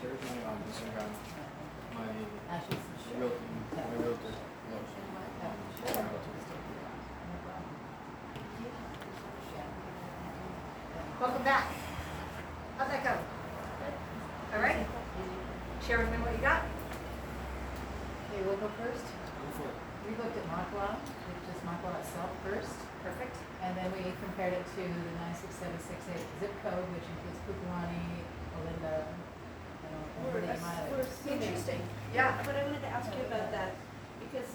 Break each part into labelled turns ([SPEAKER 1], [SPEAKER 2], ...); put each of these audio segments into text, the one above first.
[SPEAKER 1] share my Instagram. My
[SPEAKER 2] Ashley's
[SPEAKER 1] real my realtor. No.
[SPEAKER 3] Welcome back. How'd that go? All right. Share with me what you got.
[SPEAKER 2] Okay, we'll go first.
[SPEAKER 1] Go for it.
[SPEAKER 2] We looked at Makwa, just Makwa itself first,
[SPEAKER 3] Perfect.
[SPEAKER 2] and then we compared it to the 96768 zip code, which includes Pukalani, Olinda, and Verde mileage.
[SPEAKER 3] Interesting. Yeah.
[SPEAKER 4] But I wanted to ask you about that, because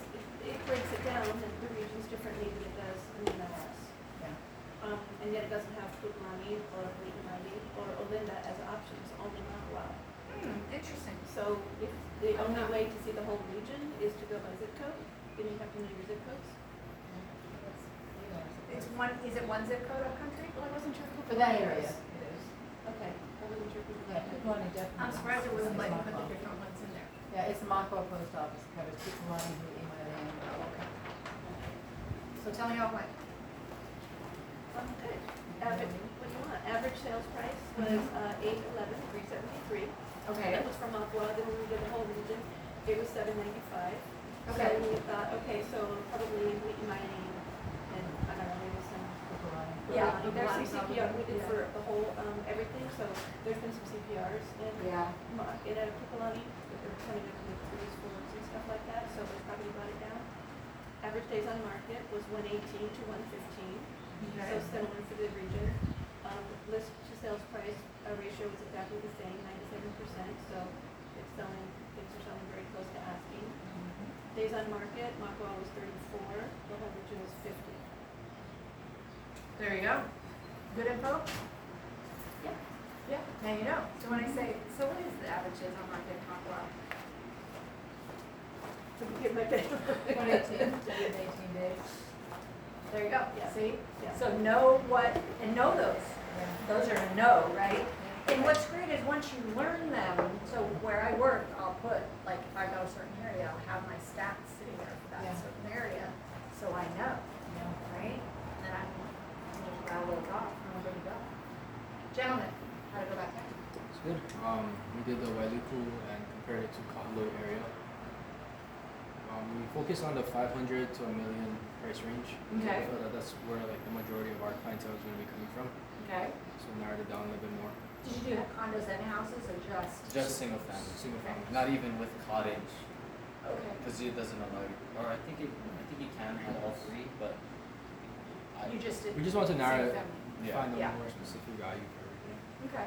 [SPEAKER 4] it breaks it down, and the regions differently than it does in the MLS.
[SPEAKER 2] Yeah.
[SPEAKER 4] And yet it doesn't have Pukalani or Litamali or Olinda as options, only Makwa.
[SPEAKER 3] Interesting.
[SPEAKER 4] So if the only way to see the whole region is to go by zip code, then you have to know your zip codes?
[SPEAKER 3] It's one. Is it one zip code of country?
[SPEAKER 4] Well, I wasn't sure who
[SPEAKER 2] For that
[SPEAKER 4] Pukalani
[SPEAKER 2] area,
[SPEAKER 4] was.
[SPEAKER 2] it is.
[SPEAKER 4] Okay, I wasn't sure who
[SPEAKER 2] Yeah,
[SPEAKER 4] Pukalani was.
[SPEAKER 2] Pukalani definitely.
[SPEAKER 3] I'm surprised it wasn't like
[SPEAKER 2] Makwa.
[SPEAKER 3] put the different ones in there.
[SPEAKER 2] Yeah, it's the Makwa post office, it covers Pukalani, Verde and
[SPEAKER 3] Okay. So tell me how it went.
[SPEAKER 4] Good. Average, what do you want? Average sales price was $811,373.
[SPEAKER 3] Okay.
[SPEAKER 4] That was from Aqua. Then when we did the whole region, it was $795.
[SPEAKER 3] Okay.
[SPEAKER 4] So we thought, okay, so probably wheat mining and I don't know, maybe some.
[SPEAKER 2] Pukalani.
[SPEAKER 3] Yeah,
[SPEAKER 4] There's some
[SPEAKER 3] Pukalani
[SPEAKER 4] CPR. We did
[SPEAKER 3] yeah.
[SPEAKER 4] for the whole everything. So there's been some CPRs and
[SPEAKER 3] Yeah.
[SPEAKER 4] in a Pukalani, they're coming up with 3s, 4s and stuff like that. So we probably brought it down. Average days on market was 118 to 115. So similar for the region. List to sales price ratio is exactly the same, 97%. So it's selling, things are selling very close to asking. Days on market, Makwa was 34, the whole region was 50.
[SPEAKER 3] There you go. Good info.
[SPEAKER 4] Yeah.
[SPEAKER 3] Yeah. Now you know. So when I say, so what is the average days on market in Aqua?
[SPEAKER 4] So we get my best.
[SPEAKER 2] 118, 118 days.
[SPEAKER 3] There you go.
[SPEAKER 4] Yeah.
[SPEAKER 3] See?
[SPEAKER 4] Yeah.
[SPEAKER 3] So know what and know those.
[SPEAKER 2] Yeah.
[SPEAKER 3] Those are to know, right? And what's great is once you learn them, so where I work, I'll put, like, if I go to a certain area, I'll have my stats sitting there for that
[SPEAKER 2] Yeah.
[SPEAKER 3] certain area, so I know,
[SPEAKER 2] Yeah.
[SPEAKER 3] right? And then I can just rattle those off and I'm good to go. Gentlemen, how to go back there?
[SPEAKER 1] It's good. We did the Wailuku and compared it to Kahlo area. We focused on the 500 to a million price range.
[SPEAKER 3] Okay.
[SPEAKER 1] I feel that that's where like the majority of our clientele is going to be coming from.
[SPEAKER 3] Okay.
[SPEAKER 1] So we narrowed it down a little bit more.
[SPEAKER 3] Did you do condos and houses or just?
[SPEAKER 5] Just single family.
[SPEAKER 1] Single family.
[SPEAKER 5] Not even with cottage,
[SPEAKER 3] Okay.
[SPEAKER 5] because it doesn't allow you. Or I think you can have all three, but
[SPEAKER 3] You just did.
[SPEAKER 1] We just want to narrow it,
[SPEAKER 3] single family.
[SPEAKER 5] Yeah.
[SPEAKER 1] find a
[SPEAKER 3] Yeah.
[SPEAKER 1] more specific value for everything.
[SPEAKER 3] Okay.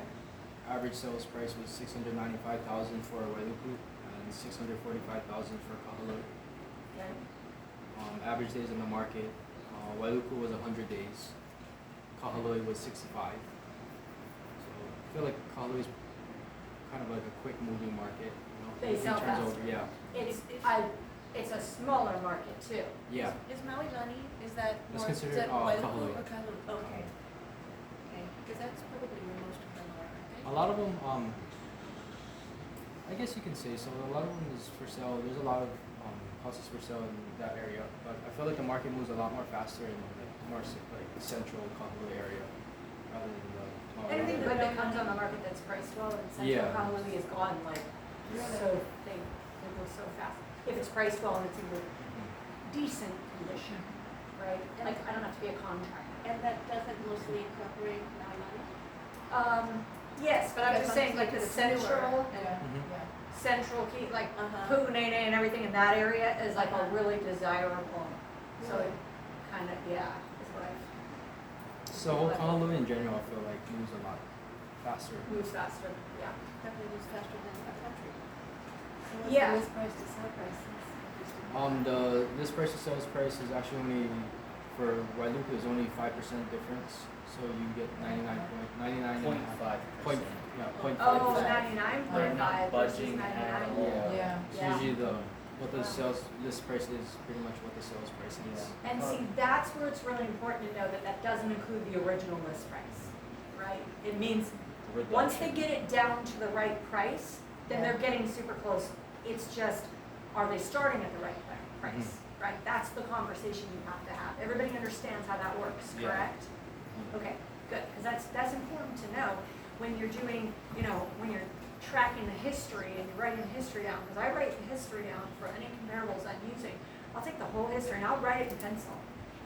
[SPEAKER 1] Average sales price was 695,000 for Wailuku and 645,000 for Kahalo.
[SPEAKER 3] Okay.
[SPEAKER 1] Average days in the market, Wailuku was 100 days, Kahaloi was 65. So I feel like Kahaloi is kind of like a quick moving market, you know.
[SPEAKER 3] They
[SPEAKER 1] It
[SPEAKER 3] sell
[SPEAKER 1] turns
[SPEAKER 3] fast.
[SPEAKER 1] over, yeah.
[SPEAKER 3] It's a smaller market too.
[SPEAKER 1] Yeah.
[SPEAKER 4] Is Malilani, is that
[SPEAKER 1] That's
[SPEAKER 4] more, is
[SPEAKER 1] considered,
[SPEAKER 4] that Wailuku
[SPEAKER 1] Kahului.
[SPEAKER 4] or Kahului? Okay. Okay, because that's probably where most of them are,
[SPEAKER 1] A
[SPEAKER 4] right?
[SPEAKER 1] lot of them, I guess you can say so. A lot of them is for sale. There's a lot of houses for sale in that area, but I feel like the market moves a lot more faster in like more like the central Kahului area rather than the smaller
[SPEAKER 3] Anything
[SPEAKER 1] area.
[SPEAKER 3] good that comes on the market that's priced well in Central
[SPEAKER 1] Yeah.
[SPEAKER 3] Honolulu is gone like so they go so fast. If it's priced well and it's in good, decent condition, right? Like I don't have to be a contractor.
[SPEAKER 4] And that doesn't mostly incorporate Malilani?
[SPEAKER 3] Yes, but I'm just saying like the
[SPEAKER 4] Because it's newer.
[SPEAKER 3] central,
[SPEAKER 2] Yeah,
[SPEAKER 1] Mhm.
[SPEAKER 2] yeah.
[SPEAKER 3] central key, like
[SPEAKER 4] Uh-huh.
[SPEAKER 3] Pu'unene and everything in that area is like a really desirable. So
[SPEAKER 4] Really?
[SPEAKER 3] it kind of, yeah, is what I
[SPEAKER 1] So Honolulu in general, I feel like moves a lot faster.
[SPEAKER 3] moves faster, yeah.
[SPEAKER 4] Definitely moves faster than our country.
[SPEAKER 2] So what's
[SPEAKER 3] Yeah.
[SPEAKER 2] the list price to sell price?
[SPEAKER 1] The this price to sales price is actually only for Wailuku is only 5% difference, so you get 99.99 point
[SPEAKER 5] 0.5%.
[SPEAKER 1] yeah 0.5%.
[SPEAKER 3] Oh,
[SPEAKER 5] They're
[SPEAKER 3] 99.5
[SPEAKER 5] not
[SPEAKER 3] versus
[SPEAKER 5] budging
[SPEAKER 3] 99.
[SPEAKER 5] at all.
[SPEAKER 1] Yeah.
[SPEAKER 2] Yeah.
[SPEAKER 1] It's
[SPEAKER 3] Yeah.
[SPEAKER 1] usually what the sales list price is pretty much what the sales price is.
[SPEAKER 5] Yeah.
[SPEAKER 3] And see, that's where it's really important to know that that doesn't include the original list price, right? It means once they get it down to the right price, then they're getting super close. It's just, are they starting at the right price, right? That's the conversation you have to have. Everybody understands how that works,
[SPEAKER 5] Yeah.
[SPEAKER 3] correct? Okay, good, because that's important to know when you're doing, when you're tracking the history and you're writing the history down, because I write the history down for any comparables I'm using. I'll take the whole history and I'll write it in pencil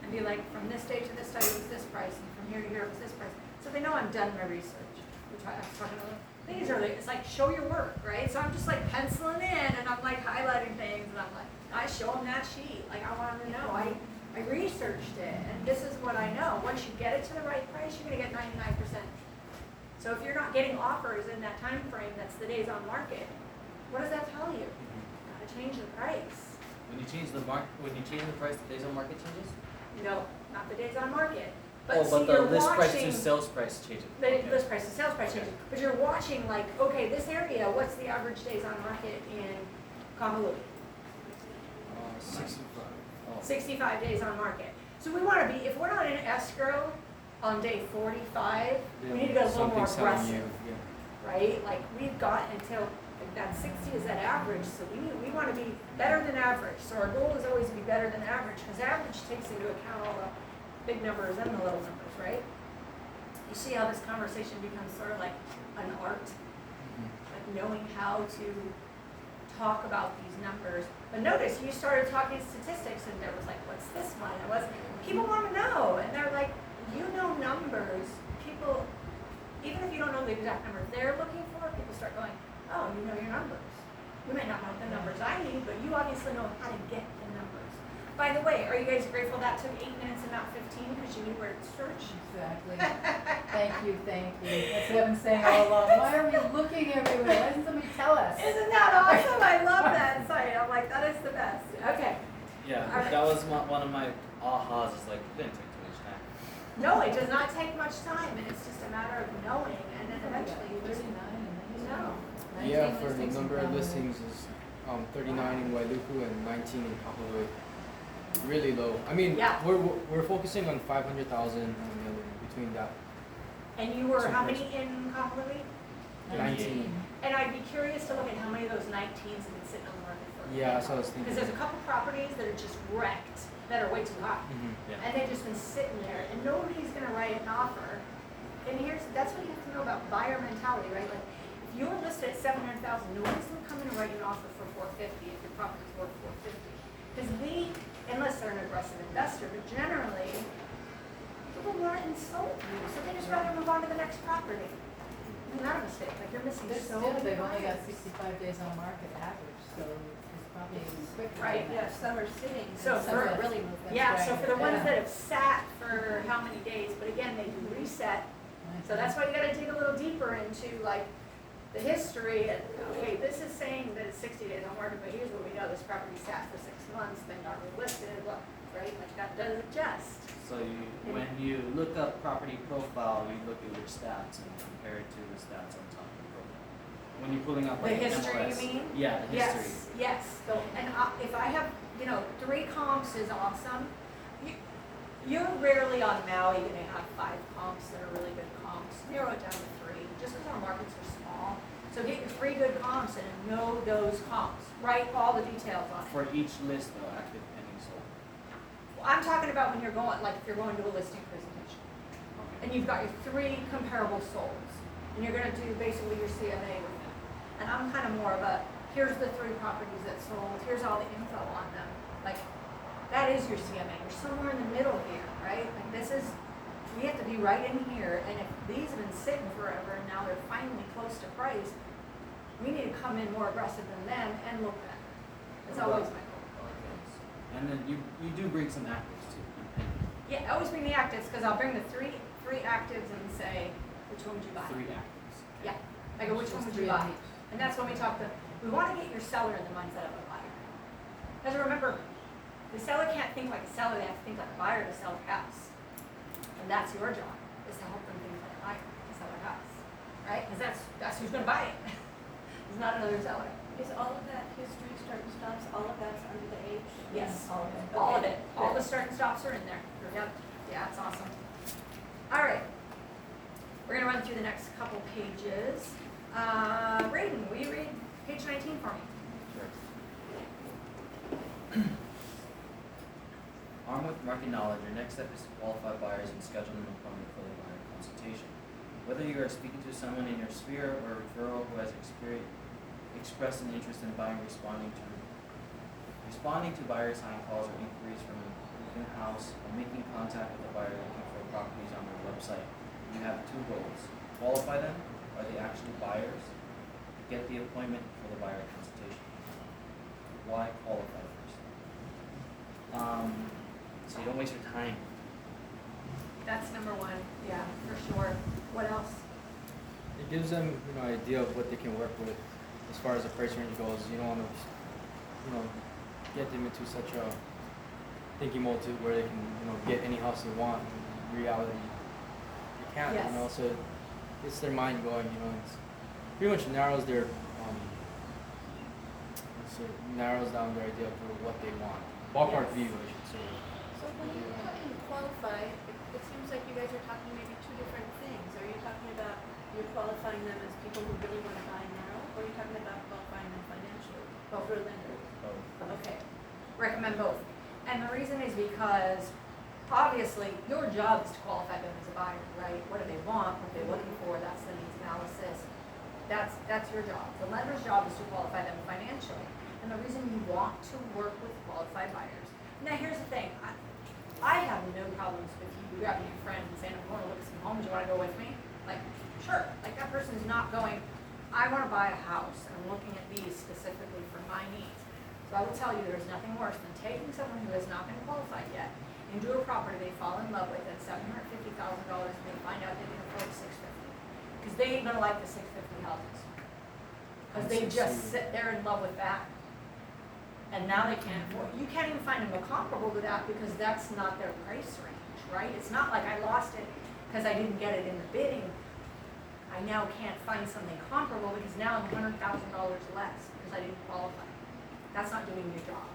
[SPEAKER 3] and be like, from this date to this date it was this price, and from here to here it was this price. So they know I'm done my research, which I was talking about. These are it's like show your work, right? So I'm just like penciling in and I'm like highlighting things and I'm like, I show them that sheet. Like I want them to know I researched it and this is what I know. Once you get it to the right price, you're gonna get 99%. So if you're not getting offers in that time frame, that's the days on market, what does that tell you? Gotta change the price.
[SPEAKER 5] When you change the price, the days on market changes?
[SPEAKER 3] No, not the days on market. But
[SPEAKER 5] Oh,
[SPEAKER 3] see,
[SPEAKER 5] but the
[SPEAKER 3] you're
[SPEAKER 5] list price
[SPEAKER 3] watching,
[SPEAKER 5] to sales price changes.
[SPEAKER 3] the
[SPEAKER 5] Okay.
[SPEAKER 3] list price to sales price changes. But you're watching like, okay, this area, what's the average days on market in Honolulu?
[SPEAKER 1] 65.
[SPEAKER 5] Oh.
[SPEAKER 3] 65 days on market. So we want to be, if we're not in escrow on day 45, we need to go a little more
[SPEAKER 1] Something's telling
[SPEAKER 3] aggressive,
[SPEAKER 1] you, yeah.
[SPEAKER 3] right? Like we've got until, like that 60 is that average, so we want to be better than average. So our goal is always to be better than average, because average takes into account all the big numbers and the little numbers, right? You see how this conversation becomes sort of like an art, like knowing how to talk about these numbers. But notice you started talking statistics and there was like, what's this one? It was, people want to know, and they're like, you know numbers. People, even if you don't know the exact number they're looking for, people start going, oh, you know your numbers. You may not know the numbers I need, but you obviously know how to get the numbers. By the way, are you guys grateful that took 8 minutes and not 15 because you knew where to search?
[SPEAKER 2] Exactly. Thank you, thank you. That's what I've been saying all along. Why are we looking everywhere? Why doesn't somebody tell us?
[SPEAKER 3] Isn't that awesome? I love that site. I'm like, that is the best. Okay.
[SPEAKER 5] Yeah,
[SPEAKER 3] All right.
[SPEAKER 5] that was one of my ahas. Is like, it didn't take too much time.
[SPEAKER 3] No, it does not take much time, and it's just a matter of knowing, and then eventually you just
[SPEAKER 2] 39 and then you
[SPEAKER 3] know.
[SPEAKER 1] Yeah, for the number of listings is 39 in Wailuku and 19 in Kapoloi. Really low. I mean,
[SPEAKER 3] Yeah.
[SPEAKER 1] we're focusing on 500,000 between that.
[SPEAKER 3] And you were
[SPEAKER 1] So
[SPEAKER 3] how
[SPEAKER 1] much.
[SPEAKER 3] many in Kapoloi?
[SPEAKER 1] 19.
[SPEAKER 3] And I'd be curious to look at how many of those 19s have been sitting on the market for.
[SPEAKER 1] Yeah, that's what I was thinking.
[SPEAKER 3] Because there's a couple properties that are just wrecked, that are way too high.
[SPEAKER 5] Yeah.
[SPEAKER 3] And they've just been sitting there, and nobody's gonna write an offer. And that's what you have to know about buyer mentality, right? Like, if you're listed at 700,000, nobody's gonna come in and write you an offer for 450 if your property's worth 450. Because unless they're an aggressive investor, but generally, people want to insult you, so they just rather move on to the next property. Isn't that a mistake? Like, you're missing
[SPEAKER 2] They're
[SPEAKER 3] so
[SPEAKER 2] still,
[SPEAKER 3] many
[SPEAKER 2] they've only got
[SPEAKER 3] clients.
[SPEAKER 2] 65 days on market average, so it's probably even quicker.
[SPEAKER 3] Right,
[SPEAKER 2] than
[SPEAKER 4] Yeah,
[SPEAKER 2] that.
[SPEAKER 4] some are sitting.
[SPEAKER 3] So
[SPEAKER 2] Some
[SPEAKER 3] for-
[SPEAKER 2] have really moved, that's
[SPEAKER 3] Yeah, so
[SPEAKER 2] right.
[SPEAKER 3] for the ones
[SPEAKER 2] Yeah.
[SPEAKER 3] that have sat for how many days, but again, they do reset. So that's why you gotta dig a little deeper into like the history and, okay, this is saying that it's 60 days on market, but here's what we know, this property sat for 6 months, then got relisted, blah, right? Like that does adjust.
[SPEAKER 5] So when you look up property profile, you look at your stats and compare it to the stats on top of the profile. When you're pulling up
[SPEAKER 3] The
[SPEAKER 5] like
[SPEAKER 3] history, you
[SPEAKER 5] MLS.
[SPEAKER 3] mean?
[SPEAKER 5] Yeah, the history.
[SPEAKER 3] Yes, so, and if I have, 3 comps is awesome. You're rarely on Maui gonna have 5 comps that are really good comps. Narrow it down to 3, just because our markets are small. So get your 3 good comps and know those comps. Write all the details on it.
[SPEAKER 5] For each list though, active, pending, sold.
[SPEAKER 3] Well, I'm talking about when you're going, like if you're going to a listing presentation. And you've got your 3 comparable solds. And you're gonna do basically your CMA with them. And I'm kind of more of a, here's the 3 properties that sold, here's all the info on them. Like, that is your CMA. You're somewhere in the middle here, right? Like we have to be right in here. And if these have been sitting forever and now they're finally close to price, we need to come in more aggressive than them and look better. That's always my goal.
[SPEAKER 5] Okay. And then you do bring some actives too. and pending.
[SPEAKER 3] Yeah, I always bring the actives because I'll bring the three actives and say, which one would you buy?
[SPEAKER 5] 3 actives.
[SPEAKER 3] Yeah. I go, which one would you
[SPEAKER 2] Just 3
[SPEAKER 3] buy?
[SPEAKER 2] of each.
[SPEAKER 3] And that's when we want to get your seller in the mindset of a buyer. Because remember, the seller can't think like a seller, they have to think like a buyer to sell their house. And that's your job, is to help them think like a buyer to sell their house. Right? Because that's who's going to buy it. It's not another seller.
[SPEAKER 4] Is all of that history, start and stops, all of that's under the age?
[SPEAKER 3] Yes.
[SPEAKER 2] All of it.
[SPEAKER 3] All of
[SPEAKER 4] Okay.
[SPEAKER 3] it. All the start and stops are in there. Yep. Yeah, it's awesome. All right. We're going to run through the next couple pages. Braden, will you read page 19 for me?
[SPEAKER 5] Sure. Armed with market knowledge, your next step is to qualify buyers and schedule an appointment for the buyer consultation. Whether you are speaking to someone in your sphere or a referral who has expressed an interest in buying, responding to buyer sign calls or inquiries from an open house, or making contact with a buyer looking for properties on their website, you have two goals. Qualify them, are they actually buyers? Get the appointment for the buyer consultation. Why qualify first? So you don't waste your time.
[SPEAKER 3] That's number one, yeah, for sure. What else?
[SPEAKER 1] It gives them, an idea of what they can work with as far as the price range goes. You don't want to, get them into such a thinking mode to where they can, get any house they want. In reality, they can't,
[SPEAKER 3] Yes.
[SPEAKER 1] So it's their mind going, it's pretty much narrows their, narrows down their idea of what they want. Ballpark
[SPEAKER 3] Yes.
[SPEAKER 1] view, I should say.
[SPEAKER 4] So when you put in qualify, it seems like you guys are talking maybe two different things. Are you talking about you're qualifying them as people who really want to buy now, or are you talking about qualifying them financially?
[SPEAKER 3] Both.
[SPEAKER 4] For lenders?
[SPEAKER 3] Okay, recommend both. And the reason is because, obviously, your job is to qualify them as a buyer, right? What do they want, what they're looking for, that's the needs analysis. That's your job. The lender's job is to qualify them financially. And the reason you want to work with qualified buyers. Now, here's the thing, I have no problems with you grabbing your friend and saying, I'm going to look at some homes, you want to go with me? Like, sure, like that person is not going, I want to buy a house, and I'm looking at these specifically for my needs. So I will tell you, there's nothing worse than taking someone who has not been qualified yet into a property they fall in love with at $750,000 and they find out they can afford $650,000. Because they ain't going to like the $650,000 houses. Because they just sit there in love with that. And now they can't afford, you can't even find them a comparable to that because that's not their price range, right? It's not like I lost it because I didn't get it in the bidding. I now can't find something comparable because now I'm $100,000 less because I didn't qualify. That's not doing your job.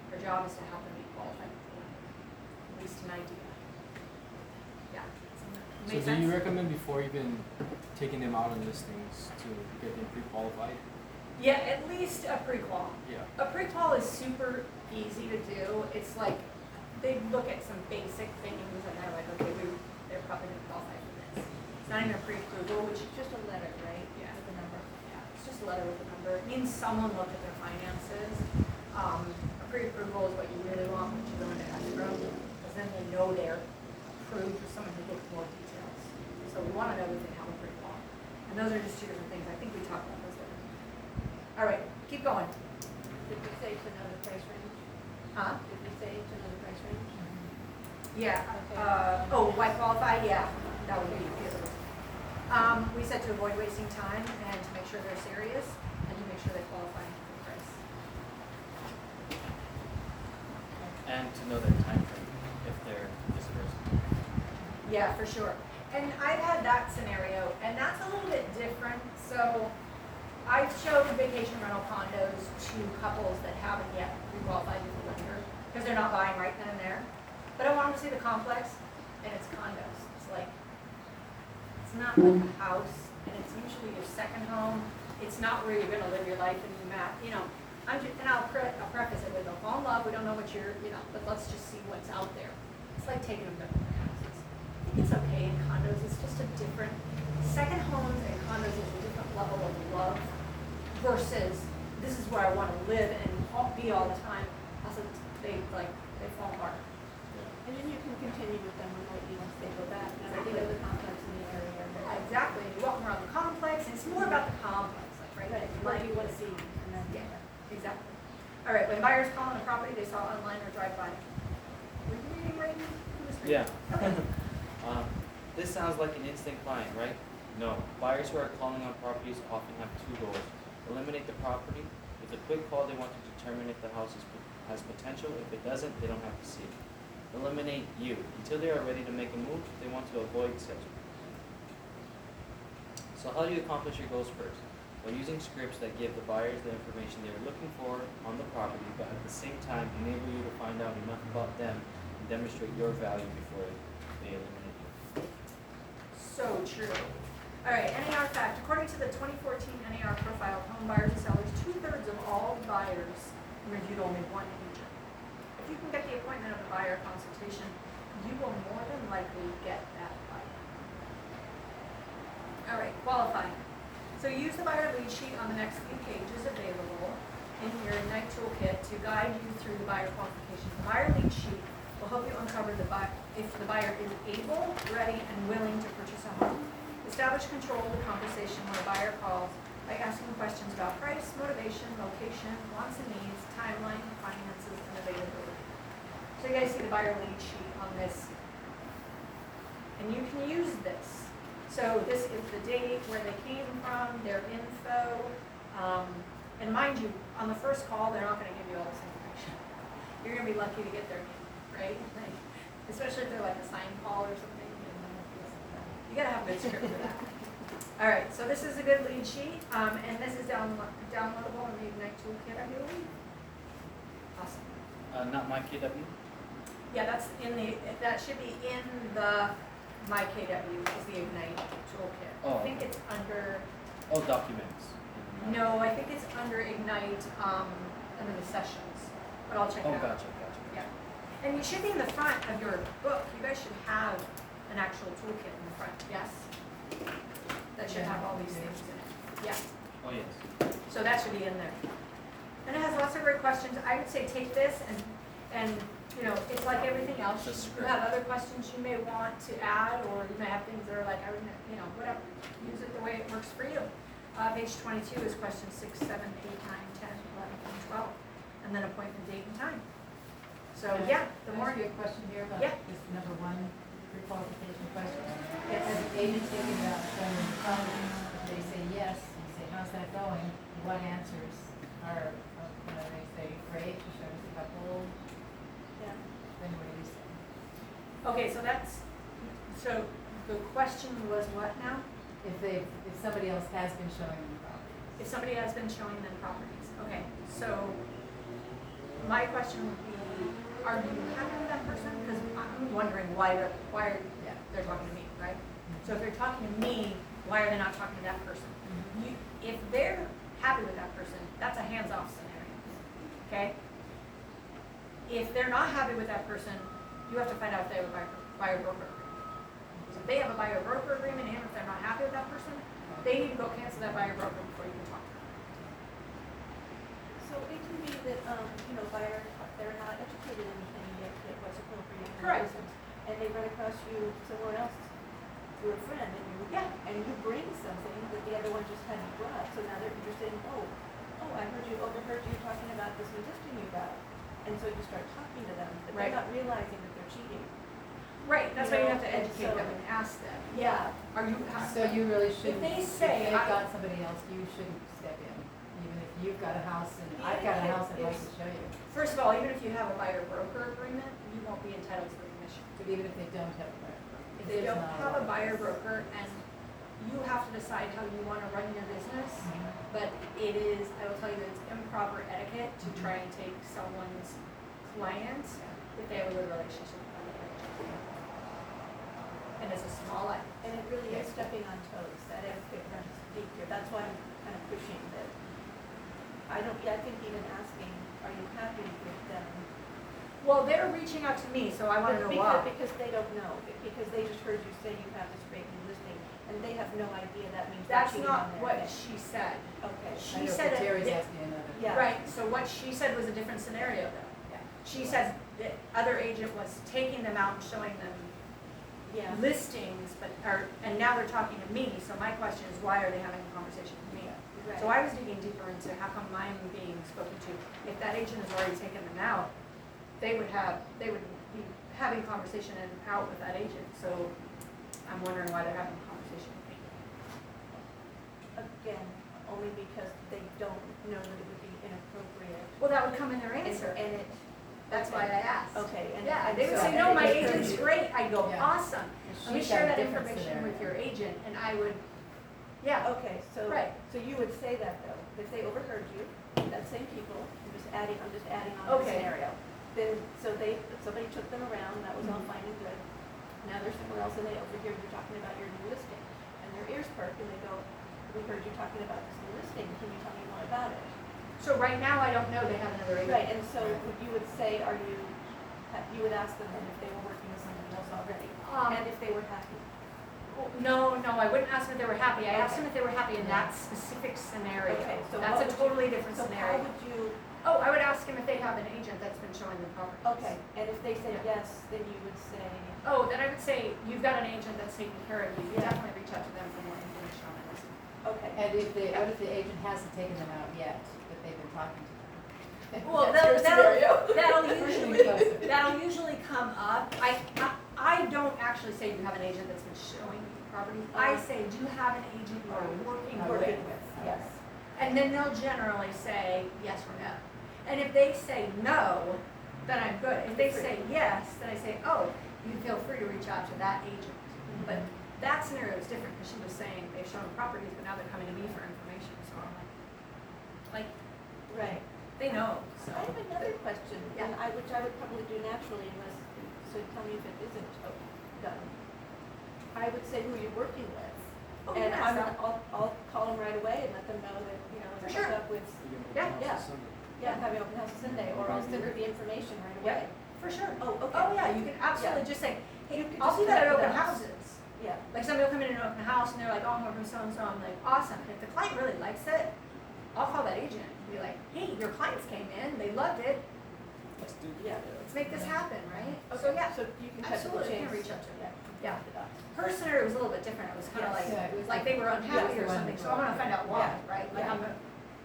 [SPEAKER 3] Your job is to help them be qualified, at least an idea. Yeah.
[SPEAKER 1] So do you recommend before even taking them out on listings to get them pre-qualified?
[SPEAKER 3] Yeah, at least a pre-qual.
[SPEAKER 1] Yeah.
[SPEAKER 3] A pre-qual is super easy to do. It's like, they look at some basic things and they're like, okay, they're probably gonna qualify for this. It's not even a pre-approval, which is
[SPEAKER 4] Just a letter, right?
[SPEAKER 3] Yeah.
[SPEAKER 4] With a number.
[SPEAKER 3] yeah, it's just a letter with a number. It means someone looked at their finances. A pre-approval is what you really want, which you go into escrow, because then they know they're approved for someone who looked more details. So we wanna know if they have a pre-qual. And those are just two different things. I think we talked about those later. All right, keep going.
[SPEAKER 4] Did we say to know the price range?
[SPEAKER 3] Huh?
[SPEAKER 4] Did we say to know the price range?
[SPEAKER 3] Yeah,
[SPEAKER 4] Okay.
[SPEAKER 3] why qualify? Yeah, that would be good. We said to avoid wasting time and to make sure they're serious and to make sure they qualify for the price.
[SPEAKER 5] And to know their time frame if they're visitors.
[SPEAKER 3] Yeah, for sure. And I've had that scenario, and that's a little bit different. So I've shown vacation rental condos to couples that haven't yet pre-qualified with the lender because they're not buying right then and there. But I want them to see the complex, and it's condos. It's like, it's not like a house, and it's usually your second home. It's not where you're gonna live your life and I'll preface it with, fall in love, we don't know what but let's just see what's out there. It's like taking them to other houses. I think it's okay in condos, it's just a different, second homes and condos is a different level of love versus this is where I wanna live and be all the time. Also, they fall apart.
[SPEAKER 4] And then you can continue with them remotely once they go back. Now they know the complex in the area.
[SPEAKER 3] Exactly, you walk around the complex, and it's more about the complex, like, right?
[SPEAKER 4] What do you want to see? And then,
[SPEAKER 3] Yeah, exactly. All right, when buyers call on a property they saw online or drive by. Were you reading right now? Who was reading?
[SPEAKER 5] Yeah.
[SPEAKER 3] Okay.
[SPEAKER 5] This sounds like an instant client, right? No. Buyers who are calling on properties often have two goals. Eliminate the property. With a quick call, they want to determine if the house has potential. If it doesn't, they don't have to see it. Eliminate you. Until they are ready to make a move, they want to avoid salesmen. So how do you accomplish your goals first? By using scripts that give the buyers the information they are looking for on the property, but at the same time enable you to find out enough about them and demonstrate your value before they eliminate you.
[SPEAKER 3] So true. All right, NAR fact. According to the 2014 NAR profile of home buyers and sellers, 2/3 of all buyers reviewed only one agent. If you can get the appointment of a buyer consultation, you will more than likely get that buyer. All right, qualifying. So use the buyer lead sheet on the next few pages available in your Ignite toolkit to guide you through the buyer qualification. The buyer lead sheet will help you uncover if the buyer is able, ready, and willing to purchase a home. Establish control of the conversation when a buyer calls by asking questions about price, motivation, location, wants and needs, timeline, finances, and availability. So you guys see the buyer lead sheet on this, and you can use this. So this is the date, where they came from, their info, and mind you, on the first call, they're not gonna give you all this information. You're gonna be lucky to get their name, right? Like, especially if they're like a sign call or something. You gotta have a good script for that. All right, so this is a good lead sheet, and this is downloadable in the Ignite toolkit, I believe. Awesome.
[SPEAKER 5] Not my KW?
[SPEAKER 3] Yeah, that should be in the My KW is the Ignite toolkit.
[SPEAKER 5] Oh.
[SPEAKER 3] I think it's under,
[SPEAKER 5] Oh, documents.
[SPEAKER 3] no, I think it's under Ignite, under the sessions, but I'll check it
[SPEAKER 5] Oh,
[SPEAKER 3] out.
[SPEAKER 5] gotcha.
[SPEAKER 3] Yeah, and you should be in the front of your book, you guys should have an actual toolkit in the front, yes? That should have all these things in it, yeah,
[SPEAKER 5] Oh, yes.
[SPEAKER 3] so that should be in there. And it has lots of great questions, I would say take this and, you know, it's like everything else.
[SPEAKER 5] It's a
[SPEAKER 3] You
[SPEAKER 5] script.
[SPEAKER 3] have other questions you may want to add, or you may have things that are like, I would, you know, whatever, use it the way it works for you. Page 22 is questions 6, 7, 8, 9, 10, 11, and 12, and then appointment date and time. So, yeah, the more.
[SPEAKER 2] Can I ask you a question here about
[SPEAKER 3] Yeah.
[SPEAKER 2] this number one pre-qualification question? As an agent thinking about showing them the property, if they say yes, and you say, how's that going? What answers are, you know, they say, great, you showed us a couple,
[SPEAKER 4] Yeah.
[SPEAKER 2] then what do you say?
[SPEAKER 3] Okay, so the question was what now?
[SPEAKER 2] If somebody else has been showing them properties.
[SPEAKER 3] If somebody has been showing them properties, okay, so my question would be, are you happy with that person? Because I'm wondering why they're talking to me, right? So if they're talking to me, why are they not talking to that person? If they're happy with that person, that's a hands-off scenario, okay? If they're not happy with that person, you have to find out if they have a buyer broker agreement. So if they have a buyer broker agreement, and if they're not happy with that person, they need to go cancel that buyer broker before you can talk to them.
[SPEAKER 4] So it can be that, you know, they're not educated in anything yet, what's appropriate and what
[SPEAKER 3] Correct.
[SPEAKER 4] isn't. And they run across you somewhere else through a friend, and you bring something that the other one just hadn't brought, so now they're interested in, I overheard you talking about this new listing you got. And so you start talking to them, but
[SPEAKER 3] Right.
[SPEAKER 4] they're not realizing that they're cheating.
[SPEAKER 3] Right, that's
[SPEAKER 4] You
[SPEAKER 3] why you
[SPEAKER 4] know,
[SPEAKER 3] have to
[SPEAKER 4] and
[SPEAKER 3] educate
[SPEAKER 4] so-
[SPEAKER 3] them and ask them.
[SPEAKER 4] Yeah.
[SPEAKER 3] Are you,
[SPEAKER 2] So you really shouldn't,
[SPEAKER 3] they
[SPEAKER 2] if
[SPEAKER 3] say,
[SPEAKER 2] they've
[SPEAKER 3] I-
[SPEAKER 2] got somebody else, you shouldn't step in. Even if you've got a house and I've got a house I'd like to show you.
[SPEAKER 3] first of all, even if you have a buyer broker agreement, you won't be entitled to the commission.
[SPEAKER 2] But even if they don't have a buyer.
[SPEAKER 3] If they don't have a buyer broker, and you have to decide how you wanna run your business, but it is, I will tell you, it's improper etiquette to try and take someone's client if they have a good relationship with another agent. And it's a small item.
[SPEAKER 4] And it really is stepping on toes, that etiquette runs deep here, that's why I'm kind of pushing that. I think even asking, are you happy with them?
[SPEAKER 3] Well, they're reaching out to me, so I wanna know why.
[SPEAKER 4] Because they don't know, because they just heard you say you have this great new listing, and they have no idea that means they're
[SPEAKER 3] That's
[SPEAKER 4] cheating
[SPEAKER 3] not
[SPEAKER 4] on their
[SPEAKER 3] what
[SPEAKER 4] thing.
[SPEAKER 3] she said.
[SPEAKER 4] Okay.
[SPEAKER 3] She said it-
[SPEAKER 2] Terry's asking another.
[SPEAKER 4] Yeah.
[SPEAKER 3] Right, so what she said was a different scenario though. She said the other agent was taking them out and showing them
[SPEAKER 4] Yeah.
[SPEAKER 3] listings, and now they're talking to me, so my question is, why are they having a conversation with me?
[SPEAKER 4] Right.
[SPEAKER 3] So I was digging deeper into how come I'm being spoken to. If that agent has already taken them out, they would be having conversation and out with that agent, so I'm wondering why they're having a conversation with me.
[SPEAKER 4] Again, only because they don't know that it would be inappropriate.
[SPEAKER 3] Well, that would come in their
[SPEAKER 4] And
[SPEAKER 3] answer,
[SPEAKER 4] it,
[SPEAKER 3] that's why I asked.
[SPEAKER 4] okay, and.
[SPEAKER 3] Yeah,
[SPEAKER 4] and
[SPEAKER 3] they would
[SPEAKER 4] so-
[SPEAKER 3] say, no, my
[SPEAKER 4] and they
[SPEAKER 3] agent's
[SPEAKER 4] heard you.
[SPEAKER 3] great, I'd go,
[SPEAKER 2] Yeah.
[SPEAKER 3] awesome, let me
[SPEAKER 2] She's
[SPEAKER 3] share
[SPEAKER 2] got a
[SPEAKER 3] that
[SPEAKER 2] different
[SPEAKER 3] information
[SPEAKER 2] scenario.
[SPEAKER 3] with your agent, and I would, yeah,
[SPEAKER 4] Okay, so.
[SPEAKER 3] Right.
[SPEAKER 4] So you would say that though, if they overheard you, that same people, I'm just adding on the
[SPEAKER 3] Okay.
[SPEAKER 4] scenario. Then, somebody took them around, that was all fine and good. Now they're somewhere else and they overhear you talking about your new listing. And their ears perk and they go, we heard you talking about this new listing, can you tell me more about it?
[SPEAKER 3] so right now, I don't know they have another agent.
[SPEAKER 4] Right, and so you would say, you would ask them then if they were working with somebody else already,
[SPEAKER 3] Um,
[SPEAKER 4] and if they were happy.
[SPEAKER 3] No, I wouldn't ask them if they were happy. I asked them if they were happy in that specific scenario.
[SPEAKER 4] Okay, so
[SPEAKER 3] That's
[SPEAKER 4] what
[SPEAKER 3] a
[SPEAKER 4] would
[SPEAKER 3] totally different
[SPEAKER 4] So how
[SPEAKER 3] scenario.
[SPEAKER 4] would you,
[SPEAKER 3] Oh, I would ask them if they have an agent that's been showing them properties.
[SPEAKER 4] okay, and if they say
[SPEAKER 3] Yeah.
[SPEAKER 4] yes, then you would say,
[SPEAKER 3] Oh, then I would say, you've got an agent that's taking care of you. You
[SPEAKER 4] Yeah.
[SPEAKER 3] definitely reach out to them for more information on it.
[SPEAKER 4] okay.
[SPEAKER 2] And what if the agent hasn't taken them out yet, but they've been talking to them?
[SPEAKER 3] Well,
[SPEAKER 2] That's your scenario.
[SPEAKER 3] that'll usually come up. I don't actually say you have an agent that's been showing you properties. I say, do you have an agent you are working with?
[SPEAKER 2] Yes.
[SPEAKER 3] And then they'll generally say yes or no. And if they say no, then I'm good. If they say yes, then I say, oh, you feel free to reach out to that agent. But that scenario is different because she was saying they've shown properties, but now they're coming to me for information. So I'm like,
[SPEAKER 4] Right.
[SPEAKER 3] they know. So.
[SPEAKER 4] I have another question,
[SPEAKER 3] Yeah.
[SPEAKER 4] and which I would probably do naturally unless, so tell me if it isn't done. I would say who you're working with.
[SPEAKER 3] Oh,
[SPEAKER 4] And
[SPEAKER 3] yes,
[SPEAKER 4] I'll call them right away and let them know that, you know,
[SPEAKER 3] For
[SPEAKER 4] it's
[SPEAKER 3] sure.
[SPEAKER 4] up with,
[SPEAKER 3] Yeah.
[SPEAKER 4] yeah, having open house Sunday, or I'll send her the information right
[SPEAKER 3] Yeah.
[SPEAKER 4] away.
[SPEAKER 3] For sure.
[SPEAKER 4] Oh, okay.
[SPEAKER 3] Oh, yeah, you can absolutely
[SPEAKER 4] Yeah.
[SPEAKER 3] just say, hey,
[SPEAKER 4] You could
[SPEAKER 3] I'll
[SPEAKER 4] just
[SPEAKER 3] do that at
[SPEAKER 4] connect
[SPEAKER 3] open
[SPEAKER 4] the dots.
[SPEAKER 3] houses.
[SPEAKER 4] Yeah,
[SPEAKER 3] Like somebody will come in an open house and they're like, oh, I'm working so-and-so. I'm like, awesome. And if the client really likes it, I'll call that agent and be like, hey, your clients came in, they loved it.
[SPEAKER 1] Let's do
[SPEAKER 4] yeah.
[SPEAKER 3] Let's make this happen, right?
[SPEAKER 4] Okay,
[SPEAKER 3] So, yeah,
[SPEAKER 4] so you can cut the
[SPEAKER 3] absolutely, you
[SPEAKER 4] chains.
[SPEAKER 3] can reach out to them.
[SPEAKER 4] Yeah.
[SPEAKER 3] Yeah.
[SPEAKER 4] The dots.
[SPEAKER 3] Her scenario was a little bit different. It was kind of
[SPEAKER 4] Yes.
[SPEAKER 3] like,
[SPEAKER 2] Yeah, it was
[SPEAKER 3] like they were unhappy
[SPEAKER 2] Yeah.
[SPEAKER 3] or something. So I want to find out why,
[SPEAKER 4] Yeah.
[SPEAKER 3] right? Like,
[SPEAKER 4] Yeah.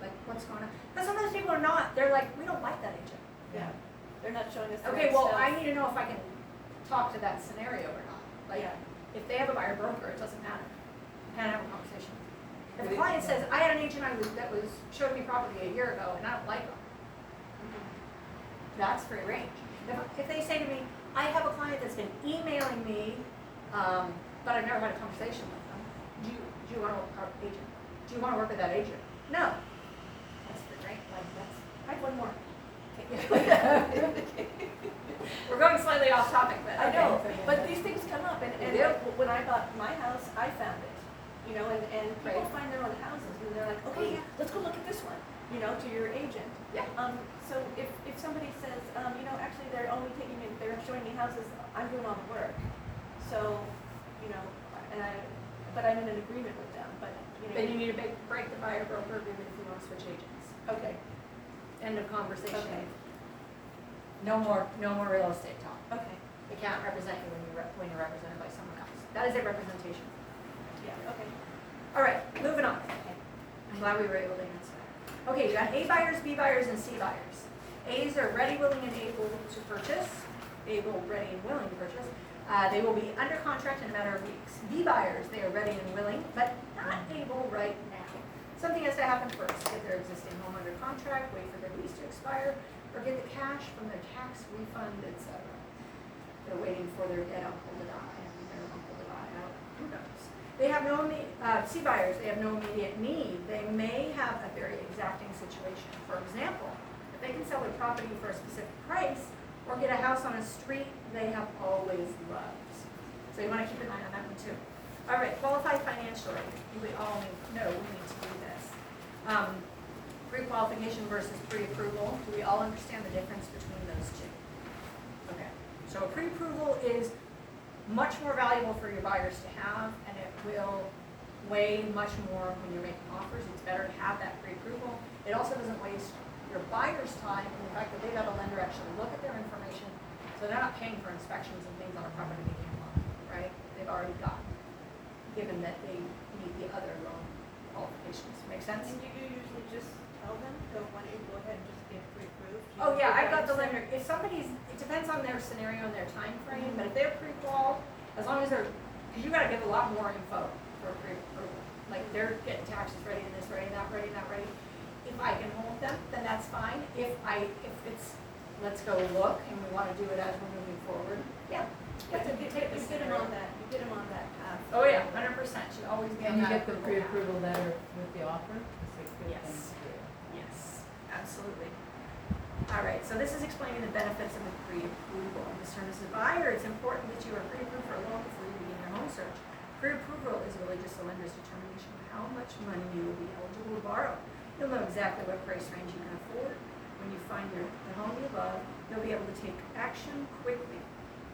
[SPEAKER 3] like, what's going on? Because sometimes people are not. They're like, we don't like that agent.
[SPEAKER 4] Yeah, they're not showing us the
[SPEAKER 3] Okay,
[SPEAKER 4] right
[SPEAKER 3] well,
[SPEAKER 4] stuff.
[SPEAKER 3] I need to know if I can talk to that scenario or not. Like,
[SPEAKER 4] Yeah.
[SPEAKER 3] if they have a buyer broker, it doesn't matter. Can I have a conversation? If the
[SPEAKER 2] Really?
[SPEAKER 3] client says, I had an agent that was showed me property a year ago and I don't like them, that's free range. If they say to me, I have a client that's been emailing me, but I've never had a conversation with them, do you want to work with agent? Do you want to work with that agent? No. That's free range. Like, that's, I have one more. We're going slightly off topic, but
[SPEAKER 4] I know,
[SPEAKER 3] okay.
[SPEAKER 4] but these things come up, and
[SPEAKER 3] They do.
[SPEAKER 4] when I bought my house, I found it, you know, and people
[SPEAKER 3] Right.
[SPEAKER 4] find their own houses, and they're like,
[SPEAKER 3] Oh,
[SPEAKER 4] okay,
[SPEAKER 3] yeah.
[SPEAKER 4] let's go look at this one, you know, to your agent.
[SPEAKER 3] Yeah.
[SPEAKER 4] So if somebody says, you know, actually they're only taking me, they're showing me houses, I'm doing all the work, so, you know, but I'm in an agreement with them, but, you know.
[SPEAKER 3] Then you need to break the buyer broker agreement if you want to switch agents.
[SPEAKER 4] Okay,
[SPEAKER 3] End of conversation.
[SPEAKER 4] Okay.
[SPEAKER 3] No more real estate talk.
[SPEAKER 4] okay,
[SPEAKER 3] It can't represent you when you're represented by someone else. That is a representation.
[SPEAKER 4] yeah, okay,
[SPEAKER 3] All right, moving on.
[SPEAKER 4] okay.
[SPEAKER 3] I'm glad we were able to answer that. Okay, you got A buyers, B buyers, and C buyers. A's are ready, willing, and able to purchase. Able, ready, and willing to purchase. They will be under contract in a matter of weeks. B buyers, they are ready and willing, but not able right now. Something has to happen first. Get their existing home under contract, wait for their lease to expire, or get the cash from their tax refund, etc. They're waiting for their dead uncle to die and their uncle to buy out. Who knows? They have no C buyers. They have no immediate need. They may have a very exacting situation. For example, if they can sell their property for a specific price or get a house on a street they have always loved. So you want to keep an eye on that one too. All right, qualified financially. We all know we need to do this. Pre-qualification versus pre-approval. Do we all understand the difference between those two? Okay, so a pre-approval is much more valuable for your buyers to have, and it will weigh much more when you're making offers. It's better to have that pre-approval. It also doesn't waste your buyer's time in the fact that they've got a lender actually look at their information, so they're not paying for inspections and things on a property they can't buy, right? They've already got, given that they meet the other loan qualifications. Make sense?
[SPEAKER 4] And do you usually just tell them, why don't you go ahead and just get pre-approved? Do you
[SPEAKER 3] Oh, yeah, I've
[SPEAKER 4] provide
[SPEAKER 3] got the
[SPEAKER 4] some-
[SPEAKER 3] lender, if somebody's, it depends on their scenario and their time frame, but if they're pre-qual, as long as they're, because you gotta give a lot more info for pre-approval. Like, they're getting taxes ready and this ready, that ready, that ready. If I can hold them, then that's fine. If it's, let's go look and we wanna do it as we're moving forward, yeah.
[SPEAKER 4] Yeah, so
[SPEAKER 3] You take the
[SPEAKER 4] you get them
[SPEAKER 3] scenario.
[SPEAKER 4] on that, you get them on that path.
[SPEAKER 3] Oh, yeah, 100%, should always be on
[SPEAKER 2] And you
[SPEAKER 3] that
[SPEAKER 2] get the
[SPEAKER 3] approval path.
[SPEAKER 2] pre-approval letter with the offer? It's a good
[SPEAKER 3] Yes.
[SPEAKER 2] thing to do.
[SPEAKER 3] Yes, absolutely. All right, so this is explaining the benefits of a pre-approval. In this term, as a buyer, it's important that you are pre-approved for a loan before you begin your home search. Pre-approval is really just the lender's determination of how much money you will be eligible to borrow. You'll know exactly what price range you can afford. When you find the home you love, you'll be able to take action quickly.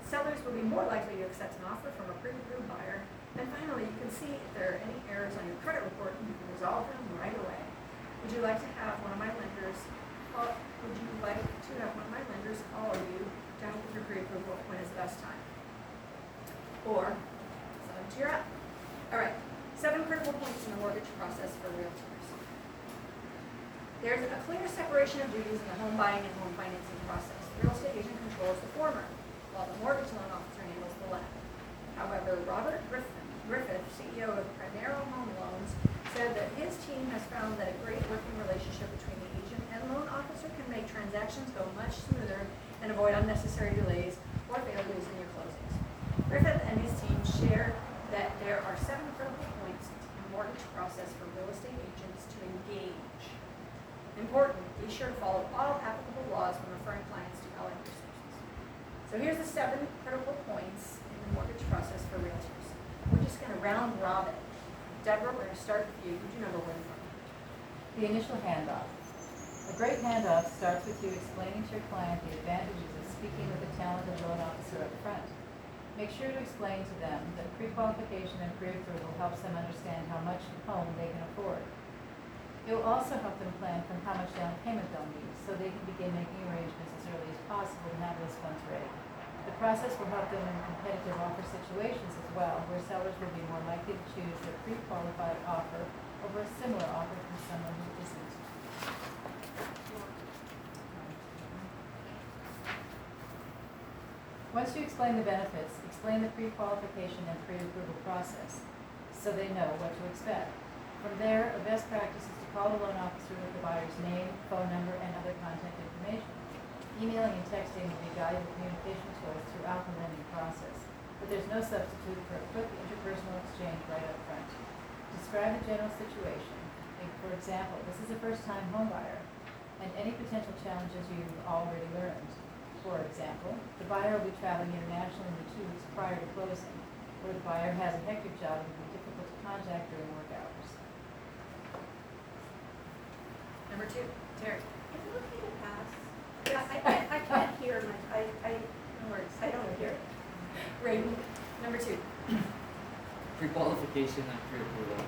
[SPEAKER 3] Sellers will be more likely to accept an offer from a pre-approved buyer And finally, you can see if there are any errors on your credit report, you can resolve them right away. Would you like to have one of my lenders call you down with your pre-approval when is the best time? Or send them to your app. All right, 7 critical points in the mortgage process for realtors. There's a clear separation of duties in the home buying and home financing process. The real estate agent controls the former, while the mortgage loan officer handles the latter. However, Robert Griffith, CEO of Primero Home Loans, said that his team has found that a great working relationship between the agent and loan officer can make transactions go much smoother and avoid unnecessary delays or failures in your closings. Griffith and his team share that there are 7 critical points in the mortgage process for real estate agents to engage. Important, be sure to follow all applicable laws when referring clients to our resources. So here's the 7 critical points in the mortgage process for realtors. We're just going to round robin. Deborah, we're going to start with you. Who'd you number 1 from?
[SPEAKER 2] The initial handoff. A great handoff starts with you explaining to your client the advantages of speaking with a talented loan officer up front. Make sure to explain to them that pre-qualification and pre-approval helps them understand how much home they can afford. It will also help them plan from how much down payment they'll need, so they can begin making arrangements as early as possible to have those funds ready. The process will help them in competitive offer situations as well, where sellers will be more likely to choose a pre-qualified offer over a similar offer from someone who isn't. Once you explain the benefits, explain the pre-qualification and pre-approval process, so they know what to expect. From there, a best practice is to call the loan officer with the buyer's name, phone number, and other contact information. Emailing and texting will be valuable communication tools throughout the lending process, but there's no substitute for a quick interpersonal exchange right up front. Describe the general situation. For example, this is a first-time home buyer, and any potential challenges you've already learned. For example, the buyer will be traveling internationally in the 2 weeks prior to closing, or the buyer has a hectic job and will be difficult to contact during work hours.
[SPEAKER 3] Number 2, Terry.
[SPEAKER 4] Is it okay to pass? I can't hear
[SPEAKER 3] No worries.
[SPEAKER 4] I don't hear.
[SPEAKER 3] Raven. Number 2.
[SPEAKER 5] Pre-qualification and pre-approval.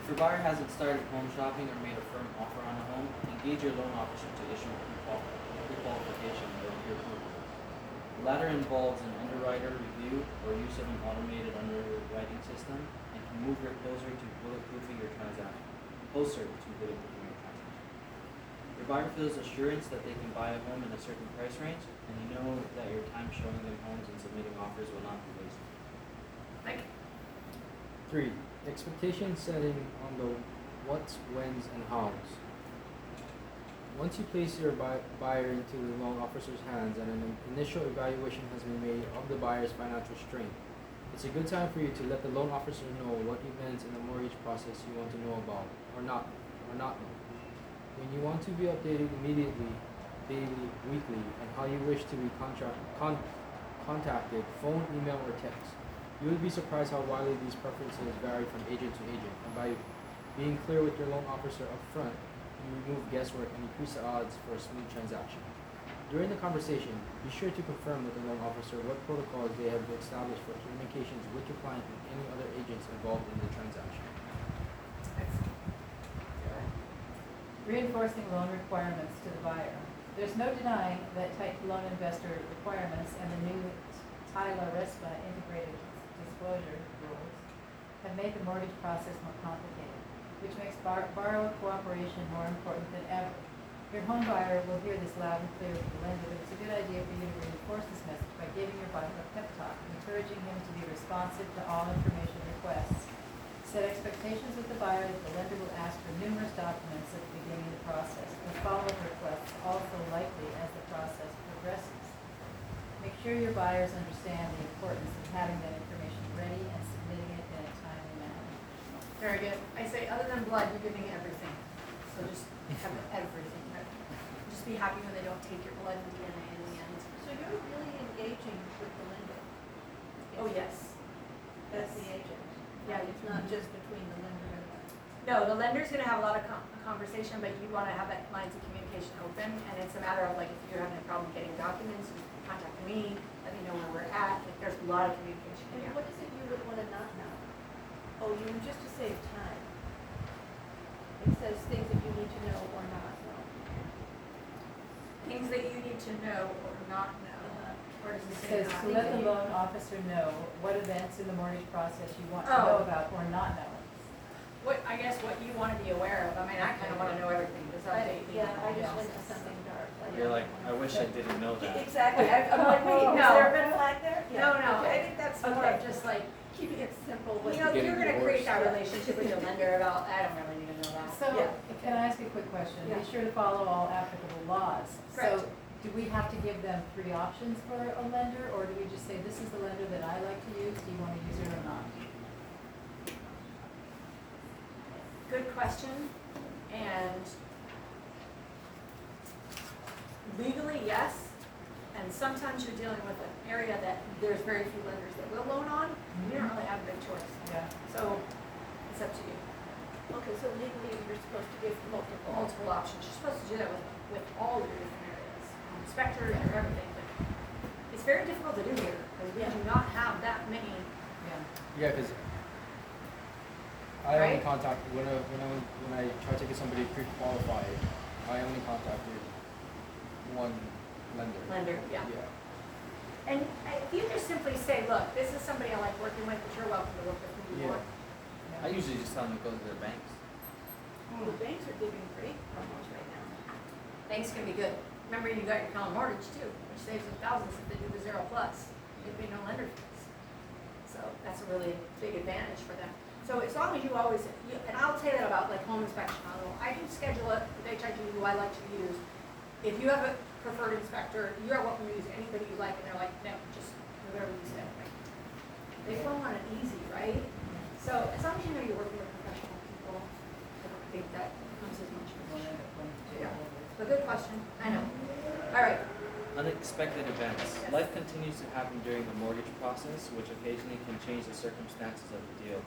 [SPEAKER 5] If your buyer hasn't started home shopping or made a firm offer on a home, engage your loan officer to issue a pre-qualification or pre-approval. The latter involves an underwriter review or use of an automated underwriting system and can move your closer to bulletproofing your transaction. Your buyer feels assurance that they can buy a home in a certain price range, and you know that your time showing them homes and submitting offers will not be wasted.
[SPEAKER 3] Mike.
[SPEAKER 1] 3. Expectation setting on the what's, whens, and hows. Once you place your buyer into the loan officer's hands and an initial evaluation has been made of the buyer's financial strength, it's a good time for you to let the loan officer know what events in the mortgage process you want to know about or not know. When you want to be updated immediately, daily, weekly, and how you wish to be contacted, phone, email, or text. You would be surprised how widely these preferences vary from agent to agent, and by being clear with your loan officer up front, you remove guesswork and increase the odds for a smooth transaction. During the conversation, be sure to confirm with the loan officer what protocols they have established for communications with your client and any other agents involved in the transaction.
[SPEAKER 2] Reinforcing loan requirements to the buyer. There's no denying that tight loan investor requirements and the new TILA-RESPA integrated disclosure rules have made the mortgage process more complicated, which makes borrower cooperation more important than ever. Your home buyer will hear this loud and clear from the lender, but it's a good idea for you to reinforce this message by giving your buyer a pep talk, encouraging him to be responsive to all information requests. Set expectations with the buyer that the lender will ask for numerous documents at the beginning of the process, with follow-up requests also likely as the process progresses. Make sure your buyers understand the importance of having that information ready and submitting it in a timely manner.
[SPEAKER 3] Very good. I say, other than blood, you're giving everything. So just have everything. Just be happy when they don't take your blood and DNA in the end.
[SPEAKER 4] So you're really engaging with the lender?
[SPEAKER 3] Oh, yes.
[SPEAKER 4] As the agent?
[SPEAKER 3] Yeah.
[SPEAKER 4] It's not just between the lender and the
[SPEAKER 3] No, the lender's gonna have a lot of conversation, but you wanna have that lines of communication open, and it's a matter of like, if you're having a problem getting documents, you contact me, let me know where we're at, like, there's a lot of communication in
[SPEAKER 4] And
[SPEAKER 3] here.
[SPEAKER 4] what is it you would wanna not know? Oh, you, just to save time. It says things that you need to know or not know.
[SPEAKER 3] Things that you need to know or not know, or does it
[SPEAKER 2] It
[SPEAKER 3] say
[SPEAKER 2] says
[SPEAKER 3] not?
[SPEAKER 2] to let the loan officer know what events in the mortgage process you want to
[SPEAKER 3] Oh.
[SPEAKER 2] know about or not know.
[SPEAKER 3] What, I guess what you wanna be aware of, I mean, I kinda wanna know everything, because I
[SPEAKER 4] Yeah, I just
[SPEAKER 2] Yeah.
[SPEAKER 4] went to something dark.
[SPEAKER 5] You're like, I wish I didn't know that.
[SPEAKER 4] Exactly, I'm like, wait, is
[SPEAKER 3] No.
[SPEAKER 4] there a red flag there?
[SPEAKER 3] No,
[SPEAKER 4] Yeah,
[SPEAKER 3] no, I
[SPEAKER 4] okay.
[SPEAKER 3] think that's more
[SPEAKER 4] Okay.
[SPEAKER 3] of just like,
[SPEAKER 4] Keeping it simple,
[SPEAKER 3] you
[SPEAKER 4] but.
[SPEAKER 3] know, if you're
[SPEAKER 1] Getting
[SPEAKER 3] gonna create
[SPEAKER 1] divorced.
[SPEAKER 3] that relationship with your lender about, I don't really need to know that.
[SPEAKER 2] So,
[SPEAKER 4] Yeah.
[SPEAKER 2] can I ask you a quick question?
[SPEAKER 4] Yeah.
[SPEAKER 2] Be sure to follow all applicable laws.
[SPEAKER 3] Correct.
[SPEAKER 2] So, do we have to give them 3 options for a lender, or do we just say, this is the lender that I like to use, do you want to use it or not?
[SPEAKER 3] Good question, and legally, yes, and sometimes you're dealing with an area that there's very few lenders that will loan on, you don't really have a big choice,
[SPEAKER 2] Yeah.
[SPEAKER 3] so it's up to you.
[SPEAKER 4] Okay, so legally, you're supposed to give multiple.
[SPEAKER 3] Multiple options, you're supposed to do that with all your different areas, inspectors and everything, but it's very difficult to do here, because we do not have that many.
[SPEAKER 2] Yeah.
[SPEAKER 1] Yeah, because I only
[SPEAKER 3] Right?
[SPEAKER 1] contact when I try to get somebody pre-qualified, I only contacted one lender.
[SPEAKER 3] Lender, yeah.
[SPEAKER 1] Yeah.
[SPEAKER 3] And if you just simply say, look, this is somebody I like working with, but you're welcome to work with who you
[SPEAKER 1] Yeah.
[SPEAKER 3] want.
[SPEAKER 5] I usually just tell them to go to their banks.
[SPEAKER 4] The banks are giving great promos right now.
[SPEAKER 3] Banks can be good. Remember, you got your common mortgage too, which saves them thousands if they do the 0+. You pay no lender fees. So that's a really big advantage for them. So as long as you always, and I'll tell you that about like home inspection, I do schedule it with HIG, who I like to use. If you have a preferred inspector, you are welcome to use anybody you like, and they're like, no, just whoever you say. They fall on it easy, right? So as long as you know you're working with professional people, I don't think that comes as much of
[SPEAKER 2] We'll
[SPEAKER 3] an
[SPEAKER 2] end
[SPEAKER 3] issue.
[SPEAKER 2] up going to
[SPEAKER 3] Yeah.
[SPEAKER 2] jail.
[SPEAKER 3] But good question, I know. All right,
[SPEAKER 5] Unexpected events.
[SPEAKER 3] Yes.
[SPEAKER 5] Life continues to happen during the mortgage process, which occasionally can change the circumstances of the deal.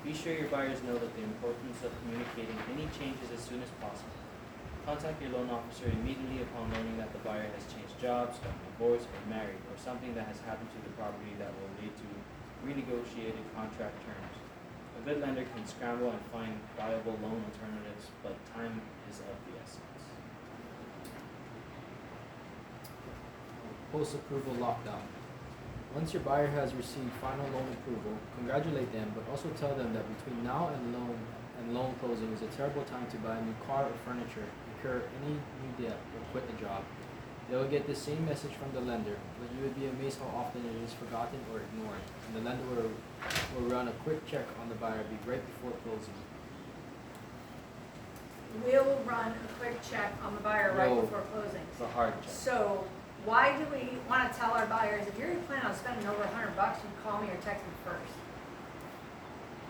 [SPEAKER 5] Be sure your buyers know that the importance of communicating any changes as soon as possible. Contact your loan officer immediately upon learning that the buyer has changed jobs, got divorced, or married, or something that has happened to the property that will lead to renegotiated contract terms. A good lender can scramble and find viable loan alternatives, but time is of the essence.
[SPEAKER 1] Post-approval lockdown. Once your buyer has received final loan approval, congratulate them, but also tell them that between now and loan closing is a terrible time to buy a new car or furniture, incur any new debt, or quit a job. They will get the same message from the lender, but you would be amazed how often it is forgotten or ignored, and the lender will run a quick check on the buyer right before closing.
[SPEAKER 3] we'll run a quick check on the buyer right
[SPEAKER 1] Whoa.
[SPEAKER 3] before closing.
[SPEAKER 5] It's a hard check.
[SPEAKER 3] So why do we want to tell our buyers, if you're planning on spending over $100, you call me or text me first?